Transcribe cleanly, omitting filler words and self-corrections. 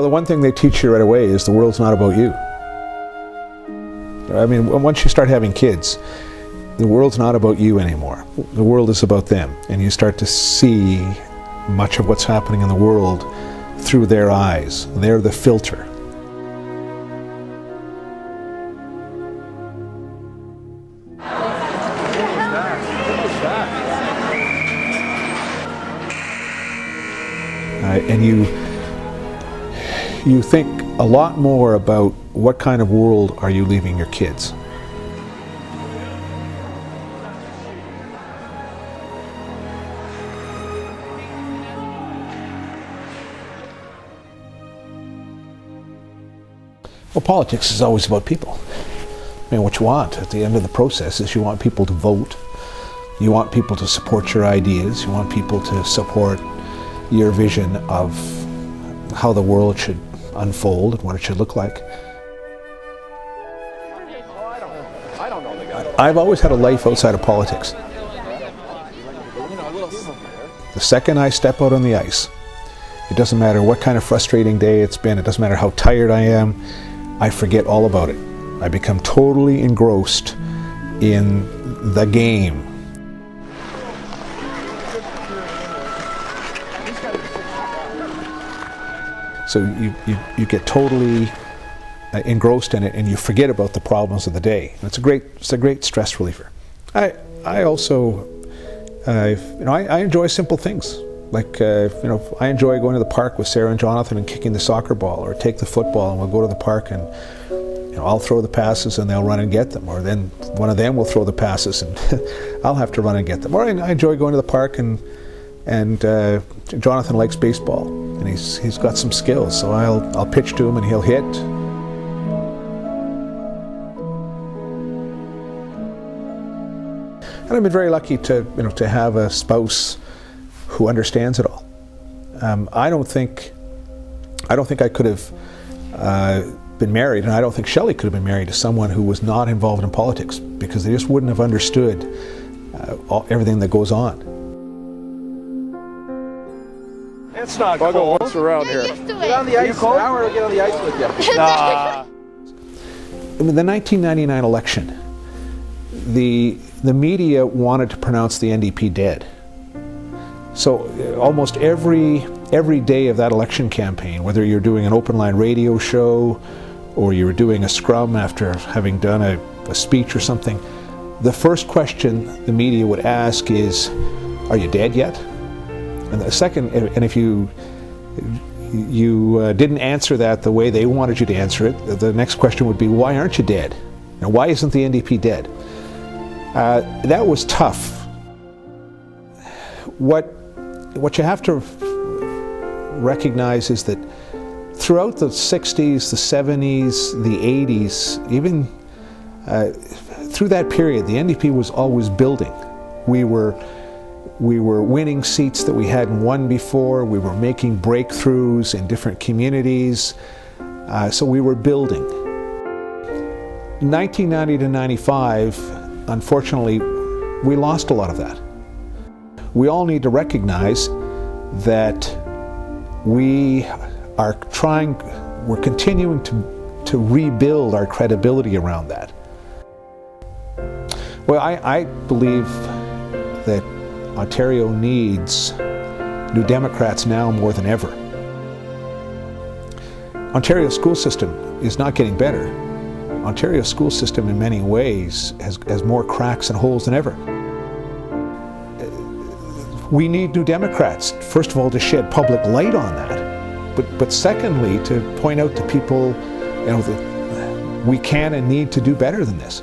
Well, the one thing they teach you right away is the world's not about you. I mean, once you start having kids, the world's not about you anymore. The world is about them, and you start to see much of what's happening in the world through their eyes. They're the filter. And you think a lot more about what kind of world are you leaving your kids. Well, politics is always about people. I mean, what you want at the end of the process is you want people to vote. You want people to support your ideas. You want people to support your vision of how the world should unfold and what it should look like. I've always had a life outside of politics. The second I step out on the ice, it doesn't matter what kind of frustrating day it's been, it doesn't matter how tired I am, I forget all about it. I become totally engrossed in the game. So you get totally engrossed in it, and you forget about the problems of the day. And it's a great stress reliever. I also I enjoy simple things, like I enjoy going to the park with Sarah and Jonathan and kicking the soccer ball, or take the football and we'll go to the park and I'll throw the passes and they'll run and get them, or then one of them will throw the passes and I'll have to run and get them. Or I enjoy going to the park and Jonathan likes baseball, and he's got some skills, so I'll pitch to him and he'll hit. And I've been very lucky to have a spouse who understands it all. I don't think I could have been married, and I don't think Shelley could have been married to someone who was not involved in politics, because they just wouldn't have understood everything that goes on. It's not cold. What's around here? Get on the ice. Now we're gonna get on the ice with you. Nah. In the 1999 election, the media wanted to pronounce the NDP dead. So almost every day of that election campaign, whether you're doing an open line radio show or you were doing a scrum after having done a speech or something, the first question the media would ask is, "Are you dead yet?" And the second, and if you didn't answer that the way they wanted you to answer it, the next question would be, "Why aren't you dead? And why isn't the NDP dead?" That was tough. What you have to recognize is that throughout the 60s, the 70s, the 80s, even through that period, the NDP was always building. We were winning seats that we hadn't won before. We were making breakthroughs in different communities. So we were building. 1990 to 95, unfortunately, we lost a lot of that. We all need to recognize that we're continuing to rebuild our credibility around that. Well, I believe that Ontario needs New Democrats now more than ever. Ontario's school system is not getting better. Ontario's school system in many ways has more cracks and holes than ever. We need New Democrats, first of all, to shed public light on that, but secondly, to point out to people that we can and need to do better than this.